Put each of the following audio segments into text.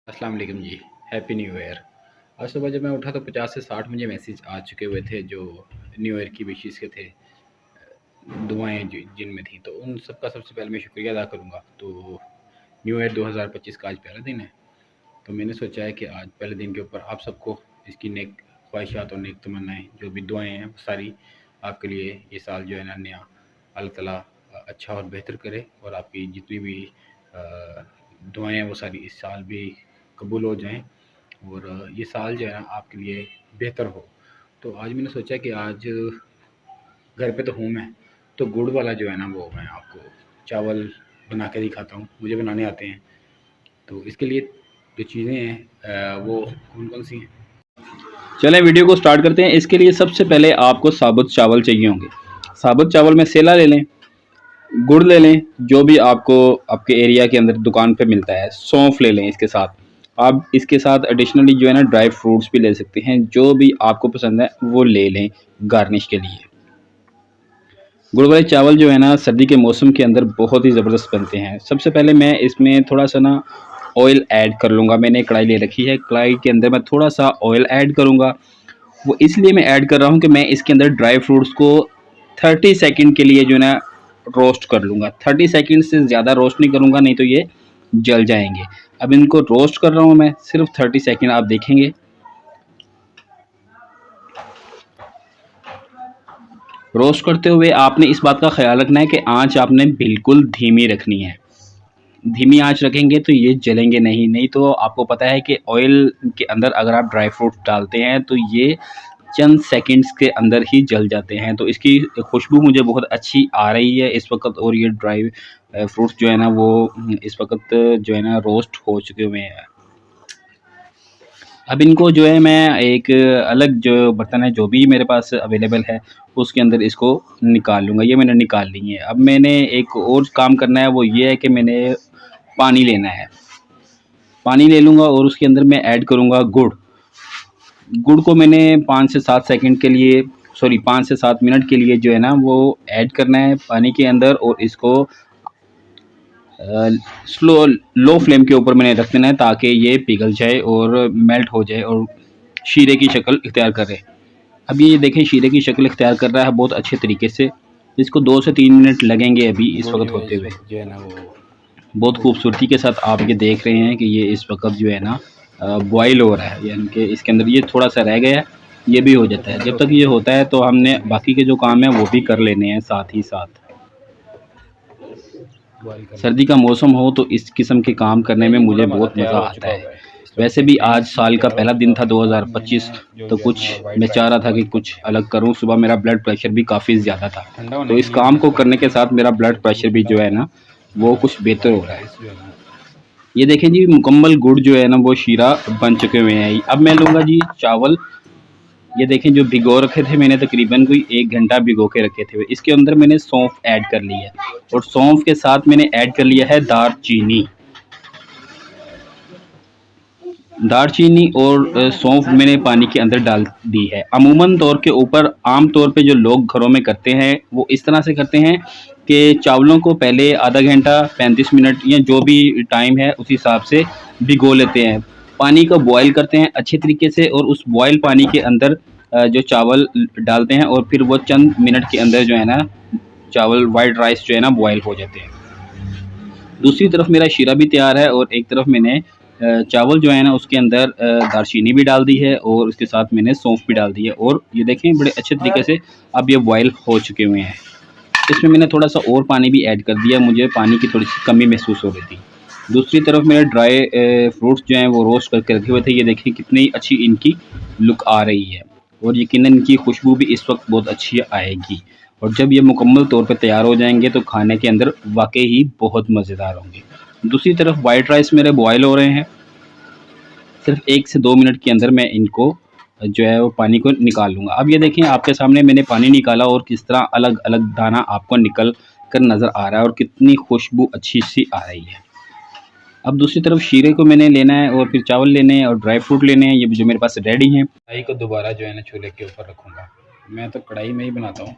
अस्सलाम वालेकुम जी। Happy new year. आज सुबह जब मैं उठा तो 50 से 60 मुझे मैसेज आ चुके हुए थे जो न्यू ईयर की विशेस के थे, दुआएं जिनमें थी। तो उन सबका सबसे पहले मैं शुक्रिया अदा करूँगा। तो न्यू ईयर 2025 का आज पहला दिन है, तो मैंने सोचा है कि आज पहले दिन के ऊपर आप सबको इसकी नेक ख्वाहिशात और नेक तमन्नाएँ जो भी दुआएँ हैं सारी आपके लिए ये साल जो है ना नया अल्लाह ताला अच्छा और बेहतर करे, और आपकी जितनी भी दुआएँ हैं वो सारी इस साल भी कबूल हो जाएँ, और ये साल जो है ना आपके लिए बेहतर हो। तो आज मैंने सोचा कि आज घर पे तो हूँ मैं, तो गुड़ वाला जो है ना वो मैं आपको चावल बना के दिखाता हूँ। मुझे बनाने आते हैं। तो इसके लिए जो चीज़ें हैं वो कौन-कौन सी हैं? चलें वीडियो को स्टार्ट करते हैं। इसके लिए सबसे पहले आपको साबुत चावल चाहिए होंगे। साबुत चावल में सेला ले लें, गुड़ ले लें, जो भी आपको आपके एरिया के अंदर दुकान पे मिलता है। सौंफ ले लें इसके साथ। आप इसके साथ एडिशनली जो है ना ड्राई फ्रूट्स भी ले सकते हैं, जो भी आपको पसंद है वो ले लें गार्निश के लिए। गुड़ वाले चावल जो है ना सर्दी के मौसम के अंदर बहुत ही ज़बरदस्त बनते हैं। सबसे पहले मैं इसमें थोड़ा सा ना ऑयल ऐड कर लूँगा। मैंने कढ़ाई ले रखी है, कढ़ाई के अंदर मैं थोड़ा सा ऑयल ऐड करूँगा। वो इसलिए मैं ऐड कर रहा हूँ कि मैं इसके अंदर ड्राई फ्रूट्स को 30 सेकंड के लिए जो है ना रोस्ट कर लूँगा। 30 सेकंड से ज़्यादा रोस्ट नहीं करूँगा, नहीं तो ये जल जाएंगे। अब इनको रोस्ट कर रहा हूँ मैं, सिर्फ 30 सेकंड आप देखेंगे। रोस्ट करते हुए आपने इस बात का ख्याल रखना है कि आंच आपने बिल्कुल धीमी रखनी है। धीमी आंच रखेंगे तो ये जलेंगे नहीं। नहीं तो आपको पता है कि ऑयल के अंदर अगर आप ड्राई फ्रूट डालते हैं तो ये चंद सेकंड्स के अंदर ही जल जाते हैं। तो इसकी खुशबू मुझे बहुत अच्छी आ रही है इस वक्त, और ये ड्राई फ्रूट्स जो है ना वो इस वक्त जो है ना रोस्ट हो चुके हुए हैं। अब इनको जो है मैं एक अलग जो बर्तन है जो भी मेरे पास अवेलेबल है उसके अंदर इसको निकाल लूँगा। ये मैंने निकाल ली है। अब मैंने एक और काम करना है, वो ये है कि मैंने पानी लेना है। पानी ले लूँगा और उसके अंदर मैं ऐड करूँगा गुड़। गुड़ को मैंने 5 से 7 सेकंड के लिए 5 से 7 मिनट के लिए जो है ना वो ऐड करना है पानी के अंदर, और इसको स्लो लो फ्लेम के ऊपर मैंने रख देना है ताकि ये पिघल जाए और मेल्ट हो जाए और शीरे की शक्ल इख्तियार करे। अब ये देखें शीरे की शक्ल इख्तियार कर रहा है बहुत अच्छे तरीके से। इसको 2 से 3 मिनट लगेंगे अभी इस गुड़ वक्त जो है होते इस हुए। वक्त जो है ना वो बहुत खूबसूरती के साथ आप ये देख रहे हैं कि ये इस वक्त जो है ना बॉयल हो रहा है, यानी कि इसके अंदर ये थोड़ा सा रह गया है, ये भी हो जाता है। जब तक ये होता है तो हमने बाकी के जो काम है वो भी कर लेने हैं साथ ही साथ। बॉयल कर सर्दी लेते का हैं। मौसम हो तो इस किस्म के काम करने में मुझे बहुत तैयार मज़ा हो आता चुका है। हुआ है। इस वक्त वैसे भी बेहतरीन आज साल का तैयार हो पहला चुका दिन था हुआ है। अब मैंने 2025, जो तो जो है कुछ ना मैं वाइट चाह राइस रहा को था कि बॉयल कर कुछ लिया है। अलग करूं। सुबह मेरा ब्लड प्रेशर भी काफ़ी ज़्यादा था, ठंडा होने तो के इस लिए काम मैंने को इसको रख करने के दिया है। साथ मेरा अब ब्लड जो प्रेशर भी ठंडा जो हो है रहा ना वो है कुछ बेहतर हो वाइट रहा है। राइस जो है ना ये देखें जी मुकम्मल गुड़ जो है ना वो शीरा बन चुके हुए हैं। अब मैं लूँगा जी चावल। ये देखें जो भिगो रखे थे मैंने तकरीबन कोई 1 घंटा भिगो के रखे थे। इसके अंदर मैंने सौंफ ऐड कर ली है, और सौंफ के साथ मैंने ऐड कर लिया है दालचीनी। दालचीनी और सौंफ मैंने पानी के अंदर डाल दी है। अमूमन तौर के ऊपर आम तौर पे जो लोग घरों में करते हैं वो इस तरह से करते हैं कि चावलों को पहले आधा घंटा 35 मिनट या जो भी टाइम है उस हिसाब से भिगो लेते हैं। पानी को बॉयल करते हैं अच्छे तरीके से, और उस बॉयल पानी के अंदर जो चावल डालते हैं, और फिर वो चंद मिनट के अंदर जो है ना चावल वाइट राइस जो है ना बॉयल हो जाते हैं। दूसरी तरफ मेरा शीरा भी तैयार है, और एक तरफ मैंने चावल जो है ना उसके अंदर दालचीनी भी डाल दी है, और उसके साथ मैंने सौंफ भी डाल दी है, और ये देखें बड़े अच्छे तरीके से अब ये बॉयल हो चुके हुए हैं। इसमें मैंने थोड़ा सा और पानी भी ऐड कर दिया, मुझे पानी की थोड़ी सी कमी महसूस हो रही थी। दूसरी तरफ मेरे ड्राई फ्रूट्स जो हैं वो रोस्ट करके रखे हुए थे। ये देखें कितनी अच्छी इनकी लुक आ रही है, और यकीनन इनकी खुशबू भी इस वक्त बहुत अच्छी आएगी। और जब ये मुकम्मल तौर पे तैयार हो जाएंगे तो खाने के अंदर वाकई ही बहुत मज़ेदार होंगे। दूसरी तरफ वाइट राइस मेरे बॉयल हो रहे हैं। सिर्फ 1 से 2 मिनट के अंदर मैं इनको जो है वो पानी को निकाल लूँगा। अब ये देखें आपके सामने मैंने पानी निकाला और किस तरह अलग-अलग दाना आपको निकल कर नज़र आ रहा है, और कितनी खुशबू अच्छी-सी आ रही है। अब दूसरी तरफ शीरे को मैंने लेना है, और फिर चावल लेने हैं, और ड्राई फ्रूट लेने हैं, ये जो मेरे पास रेडी हैं। कढ़ाई को दोबारा जो है ना चूल्हे के ऊपर रखूँगा। मैं तो कढ़ाई में ही बनाता हूँ,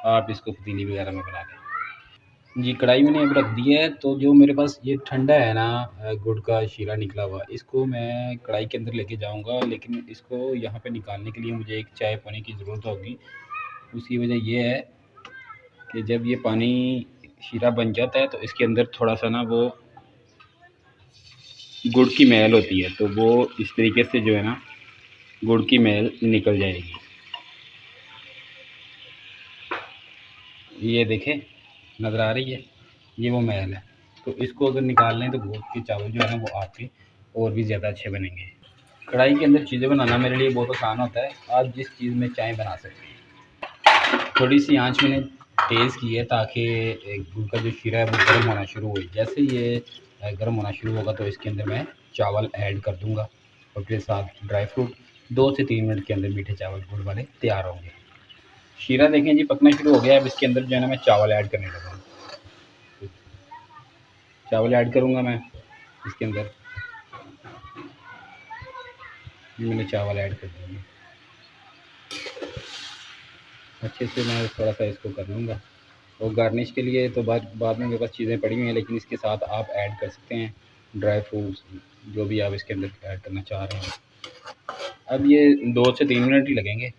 आप इसको पतीली वगैरह में बना लें। जी, कढ़ाई मैंने अब रख दी है। तो जो मेरे पास ये ठंडा है ना गुड़ का शीरा निकला हुआ, इसको मैं कढ़ाई के अंदर लेके जाऊँगा, लेकिन इसको यहाँ पे निकालने के लिए मुझे एक चाय पानी की ज़रूरत होगी। उसकी वजह ये है कि जब ये पानी शीरा बन जाता है तो इसके अंदर थोड़ा-सा ना वो गुड़ की मैल होती है, तो वो इस तरीके से जो है ना गुड़ की मैल निकल जाएगी। ये देखें, नज़र आ रही है? ये वो मैल है। तो इसको अगर निकाल लें तो गुड़ के चावल जो है ना वो आपके और भी ज़्यादा अच्छे बनेंगे। कढ़ाई के अंदर चीज़ें बनाना मेरे लिए बहुत आसान होता है। आप जिस चीज़ में चाय बना सकते हैं। थोड़ी-सी आँच मैंने तेज़ की है ताकि गुड़ का जो शीरा है वो गर्म होना शुरू हो। जैसे ये गर्म होना शुरू होगा तो इसके अंदर मैं चावल ऐड कर दूँगा और उसके साथ ड्राई फ्रूट। 2 से 3 मिनट के अंदर मीठे चावल गुड़ वाले तैयार होंगे। शीरा देखें जी पकना शुरू हो गया है। अब इसके अंदर जो है ना मैं चावल ऐड करने लगा हूँ। चावल ऐड करूँगा मैं इसके अंदर। ये मैंने चावल ऐड कर दिए। अच्छे से मैं थोड़ा-सा इसको कर लूँगा और गार्निश के लिए तो बाद में मेरे पास चीज़ें पड़ी हुई हैं, लेकिन इसके साथ आप ऐड कर सकते हैं ड्राई फ्रूट्स, जो भी आप इसके अंदर ऐड करना चाह रहे हैं। अब ये 2 से 3 मिनट ही लगेंगे।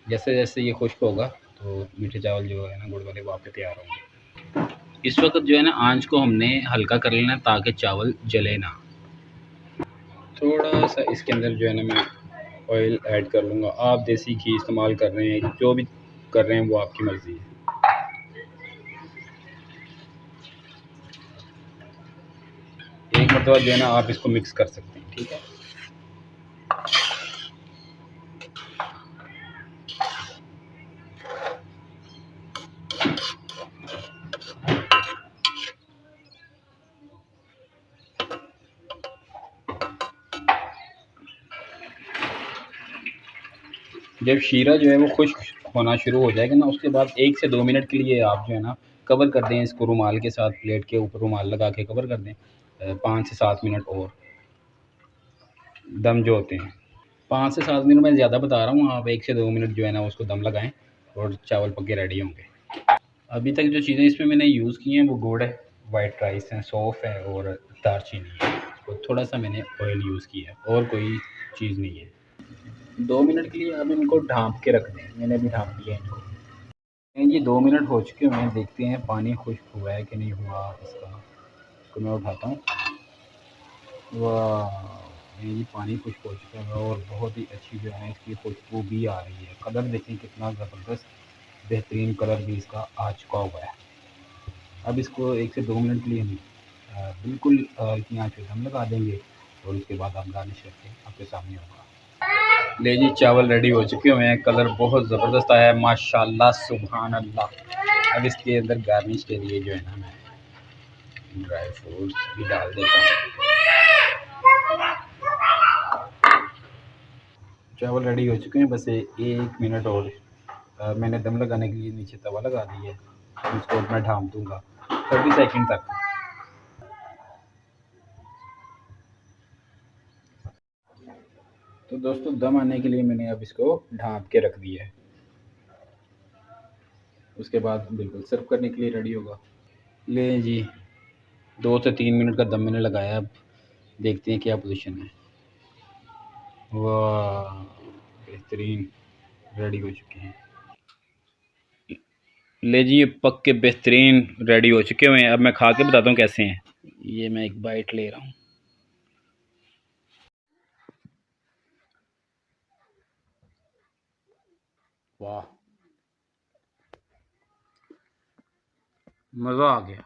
जैसे-जैसे ये खुश्क होगा तो मीठे चावल जो है ना गुड़ वाले वो आपके तैयार होंगे। इस वक़्त जो है ना आँच को हमने हल्का कर लेना ताकि चावल जले ना। थोड़ा-सा इसके अंदर जो है ना मैं ऑयल ऐड कर लूँगा। आप देसी घी इस्तेमाल कर रहे हैं, जो भी कर रहे हैं वो आपकी मर्ज़ी है। एक मरतबा जो है ना आप इसको मिक्स कर सकते हैं, ठीक है? जब शीरा जो है वो खुश्क होना शुरू हो जाएगा ना, उसके बाद 1 से 2 मिनट के लिए आप जो है ना कवर कर दें इसको रुमाल के साथ, प्लेट के ऊपर रुमाल लगा के कवर कर दें। 5 से 7 मिनट और दम जो होते हैं। 5 से 7 मिनट मैं ज़्यादा बता रहा हूँ, आप 1 से 2 मिनट जो है ना उसको दम लगाएँ और चावल पक के रेडी होंगे। अभी तक जो चीज़ें इसमें मैंने यूज़ की हैं वो गुड़ है, वाइट राइस है, सौंफ है और दालचीनी है। और थोड़ा-सा मैंने ऑयल यूज़ किया है और कोई चीज़ नहीं है। 2 मिनट के लिए आप इनको ढाँप के रख दें। मैंने अभी ढाँप दिया है इनको। ये 2 मिनट हो चुके हुए हैं, देखते हैं पानी खुश्क हुआ है कि नहीं हुआ इसका। इसको मैं उठाता हूँ। वाह! ये पानी खुश्क हो चुका है और बहुत ही अच्छी जो है इसकी खुशबू भी आ रही है। कलर देखें कितना ज़बरदस्त बेहतरीन कलर भी इसका आ चुका हुआ है। अब इसको 1 से 2 मिनट के लिए हम बिल्कुल हल्की आँच पे दम लगा देंगे और उसके बाद आप गार्निश करके आपके सामने होगा। ले जी चावल रेडी हो चुके हुए हैं, कलर बहुत ज़बरदस्त आया है माशाल्लाह सुभान अल्लाह। अब इसके अंदर गार्निश के लिए जो है ना मैं ड्राई फ्रूट्स भी डाल देता हूँ। चावल रेडी हो चुके हैं, बस 1 मिनट और मैंने दम लगाने के लिए नीचे तवा लगा दिया है। इसको मैं ढाँप दूँगा 30 सेकंड तक। तो दोस्तों दम आने के लिए मैंने अब इसको ढाँप के रख दिया है। उसके बाद बिल्कुल सर्व करने के लिए रेडी होगा। लें जी 2 से 3 मिनट का दम मैंने लगाया, अब देखते हैं क्या पोजीशन है। वाह! बेहतरीन रेडी हो चुके हैं। ले जी ये पक के बेहतरीन रेडी हो चुके हुए हैं। अब मैं खा के बताता हूँ कैसे हैं। ये मैं एक बाइट ले रहा हूँ। वाह! मज़ा आ गया।